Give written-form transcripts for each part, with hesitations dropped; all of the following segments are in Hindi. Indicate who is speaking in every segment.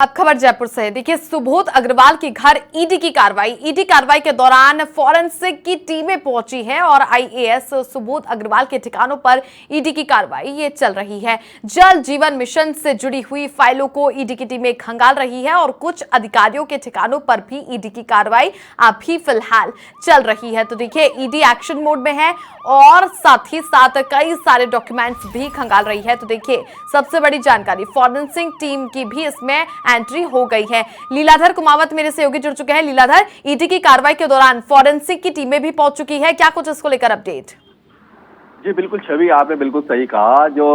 Speaker 1: अब खबर जयपुर से। देखिए, सुबोध अग्रवाल के घर ईडी कार्रवाई के दौरान फॉरेंसिक की टीमें पहुंची हैं और आईएएस सुबोध अग्रवाल के ठिकानों पर ईडी की कार्रवाई ये चल रही है। जल जीवन मिशन से जुड़ी हुई फाइलों को ईडी की टीमें खंगाल रही है और कुछ अधिकारियों के ठिकानों पर भी ईडी की कार्रवाई अभी फिलहाल चल रही है। तो देखिए, ईडी एक्शन मोड में है और साथ ही साथ कई सारे डॉक्यूमेंट्स भी खंगाल रही है। तो देखिए, सबसे बड़ी जानकारी, फॉरेंसिक टीम की भी इसमें एंट्री हो गई है। लीलाधर कुमावत मेरे सहयोगी जुड़ चुके हैं। लीलाधर, ईडी की कार्रवाई के दौरान फॉरेंसिक की टीमें भी पहुंच चुकी है, क्या कुछ इसको लेकर अपडेट?
Speaker 2: जी बिल्कुल छवि, आपने बिल्कुल सही कहा। जो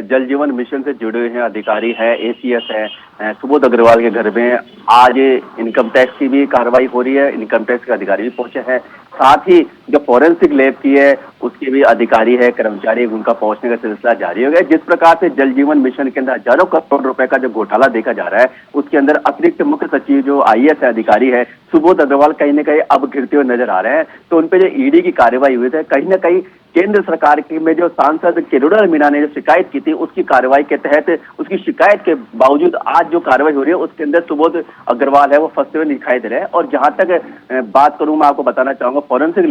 Speaker 2: जल जीवन मिशन से जुड़े हुए हैं अधिकारी है, एसीएस है, सुबोध अग्रवाल के घर में आज इनकम टैक्स की भी कार्रवाई हो रही है। इनकम टैक्स के अधिकारी भी पहुंचे हैं, साथ ही जो फॉरेंसिक लैब की है उसके भी अधिकारी है, कर्मचारी, उनका पहुंचने का सिलसिला जारी हो गया। जिस प्रकार से जल जीवन मिशन के अंदर हजारों करोड़ रुपए का जो घोटाला देखा जा रहा है, उसके अंदर अतिरिक्त मुख्य सचिव जो आईएएस अधिकारी है सुबोध अग्रवाल कहीं न कहीं अब घिरते हुए नजर आ रहे हैं। तो उनपे जो ईडी की कार्रवाई हुई थी, कहीं न कहीं केंद्र सरकार की में जो सांसद किरोड़ीलाल मीणा ने जो शिकायत की थी, उसकी कार्रवाई के तहत, उसकी शिकायत के बावजूद आज जो कार्रवाई हो रही है उसके अंदर सुबोध अग्रवाल है वो फंसते हुए दिखाई दे रहे हैं। और जहां तक बात करूं, मैं आपको बताना चाहूंगा फॉरेंसिक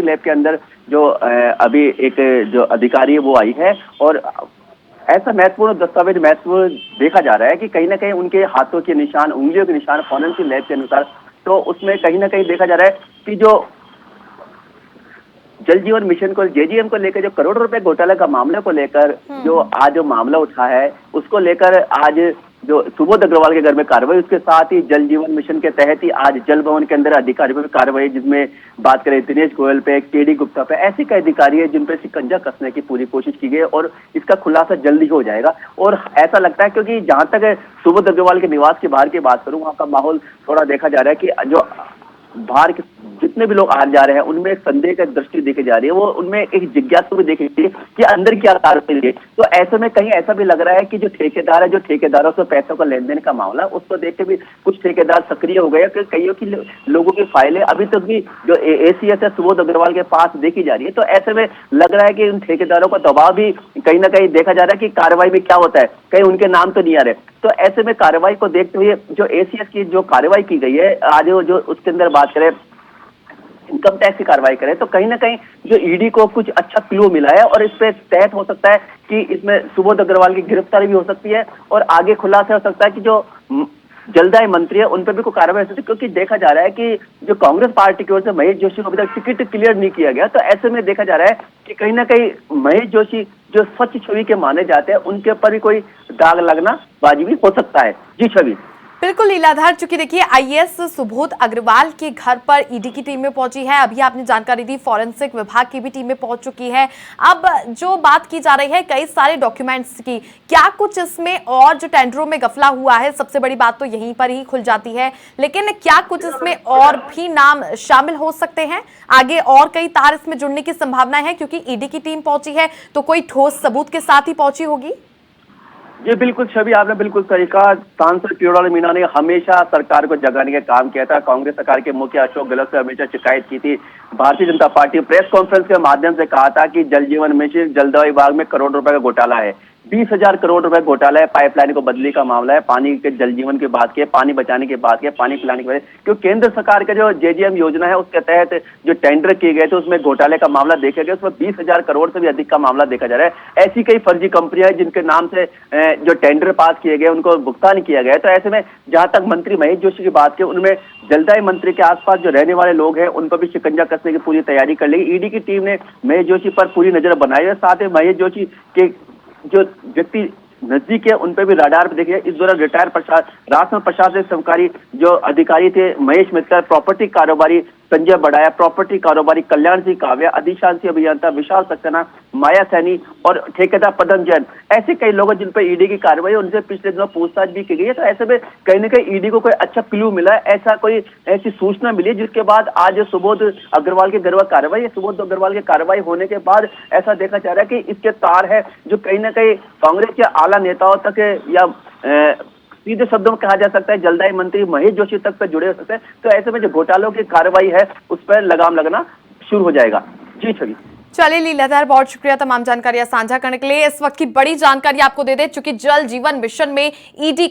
Speaker 2: लैब के अंदर जो अभी एक जो अधिकारी है वो आई है और ऐसा महत्वपूर्ण दस्तावेज देखा जा रहा है कि कहीं ना कहीं उनके हाथों के निशान, उंगलियों के निशान फॉरेंसिक लैब के अनुसार, तो उसमें कहीं ना कहीं देखा जा रहा है कि जो जल जीवन मिशन को, जेजीएम को लेकर जो करोड़ रुपए घोटाले का मामले को लेकर जो आज जो मामला उठा है, उसको लेकर आज जो सुबोध अग्रवाल के घर में कार्रवाई, उसके साथ ही जल जीवन मिशन के तहत ही आज जल भवन के अंदर अधिकारियों पर कार्रवाई, जिसमें बात करें दिनेश गोयल पे, केडी गुप्ता पे, ऐसे कई अधिकारी है जिन पे शिकंजा कसने की पूरी कोशिश की गई और इसका खुलासा जल्दी हो जाएगा। और ऐसा लगता है, क्योंकि जहां तक सुबोध अग्रवाल के निवास के बाहर की बात करूं, वहां का माहौल थोड़ा देखा जा रहा है कि जो बाहर के जितने भी लोग आ जा रहे हैं उनमें एक संदेह की दृष्टि देखी जा रही है, वो उनमें एक जिज्ञासा भी देखी जाती है कि अंदर क्या कार्रवाई है। तो ऐसे में कहीं ऐसा भी लग रहा है कि जो ठेकेदार है, जो ठेकेदारों से पैसों का लेन देन का मामला, उसको देख के भी कुछ ठेकेदार सक्रिय हो गए कि कईयों की लोगों की फाइलें अभी तक भी जो एसीएस है सुबोध अग्रवाल के पास देखी जा रही है। तो ऐसे में लग रहा है कि उन ठेकेदारों का दबाव भी कहीं ना कहीं देखा जा रहा है कि कार्रवाई में क्या होता है, कहीं उनके नाम तो नहीं आ रहे। तो ऐसे में कार्रवाई को देखते हुए जो एसीएस की जो कार्रवाई की गई है आज, जो उसके अंदर बात करें इनकम टैक्स की कार्रवाई करें, तो कहीं ना कहीं जो ईडी को कुछ अच्छा क्लू मिला है और इस पे तहत हो सकता है कि इसमें सुबोध अग्रवाल की गिरफ्तारी भी हो सकती है और आगे खुलासा हो सकता है कि जो जलदाय मंत्री है उन पर भी कोई कार्रवाई हो सकती है। क्योंकि देखा जा रहा है कि जो कांग्रेस पार्टी की ओर से महेश जोशी को अभी तक टिकट क्लियर नहीं किया गया, तो ऐसे में देखा जा रहा है कि कहीं ना कहीं महेश जोशी जो स्वच्छ छवि के माने जाते हैं, उनके ऊपर भी कोई दाग लगना वाजिबी हो सकता है। जी छवि।
Speaker 1: बिल्कुल लीलाधर, चूंकि देखिए आईएएस सुबोध अग्रवाल के घर पर ईडी की टीमें पहुंची है, अभी आपने जानकारी दी फॉरेंसिक विभाग की भी टीमें पहुंच चुकी है। अब जो बात की जा रही है कई सारे डॉक्यूमेंट्स की, क्या कुछ इसमें और जो टेंडरों में गफला हुआ है, सबसे बड़ी बात तो यहीं पर ही खुल जाती है, लेकिन क्या कुछ इसमें और भी नाम शामिल हो सकते हैं? आगे और कई तार इसमें जुड़ने की संभावना है, क्योंकि ईडी की टीम पहुंची है तो कोई ठोस सबूत के साथ ही पहुंची होगी।
Speaker 2: ये बिल्कुल छवि, आपने बिल्कुल सही कहा। सांसद किरोड़ीलाल मीणा ने हमेशा सरकार को जगाने का काम किया था। कांग्रेस सरकार के मुखिया अशोक गहलोत से हमेशा शिकायत की थी। Bharatiya Janata party press conference के माध्यम से कहा था कि जल जीवन मिशन, जलदाय विभाग में करोड़ रुपए का घोटाला है, 20,000 करोड़ रुपए घोटाला है, पाइपलाइन को बदली का मामला है, पानी के जल जीवन की बात की, पानी बचाने की बात की, पानी पिलाने की बात, क्योंकि केंद्र सरकार का जो जेजीएम योजना है उसके तहत जो टेंडर किए गए थे उसमें घोटाले का मामला देखा गया, उसमें 20,000 करोड़ से भी अधिक का मामला देखा जा रहा है। ऐसी कई फर्जी कंपनियां जिनके नाम से जो टेंडर पास किए गए उनको भुगतान किया गया है। तो ऐसे में जहां तक मंत्री महेश जोशी की बात की, उनमें जलदाय मंत्री के आसपास जो रहने वाले लोग हैं उन पर भी शिकंजा कसने की पूरी तैयारी कर ली। ईडी की टीम ने महेश जोशी पर पूरी नजर बनाई है, साथ ही महेश जोशी के जो व्यक्ति नजदीक है उन पे भी रडार पे देखिए। इस दौरान रिटायर्ड राजस्थान प्रशासनिक सहकारी जो अधिकारी थे महेश मित्तल, प्रॉपर्टी कारोबारी संजय बड़ाया, प्रॉपर्टी कारोबारी कल्याण सिंह काव्या, अधिशांसी अभियंता विशाल सक्सेना, माया सैनी और ठेकेदार पदम जैन, ऐसे कई लोग जिन पर ईडी की कार्रवाई, उनसे पिछले दिनों पूछताछ भी की गई है। तो ऐसे में कहीं ना कहीं ईडी को कोई अच्छा क्लू मिला है, ऐसी सूचना मिली, जिसके बाद आज सुबोध अग्रवाल के घर पर कार्रवाई है। सुबोध अग्रवाल की कार्रवाई होने के बाद ऐसा देखा जा रहा है कि इसके तार है जो कहीं ना कहीं कांग्रेस के आला नेताओं तक या सीधे शब्दों में कहा जा सकता है जलदाय मंत्री महेश जोशी तक पे जुड़े हो सकते हैं। तो ऐसे में जो घोटालों की कार्रवाई है उस पर लगाम लगना शुरू हो जाएगा। जी छवि।
Speaker 1: चलिए लीलाधर, बहुत शुक्रिया तमाम जानकारियां साझा करने के लिए। इस वक्त की बड़ी जानकारी आपको दे दें, चूंकि जल जीवन मिशन में ईडी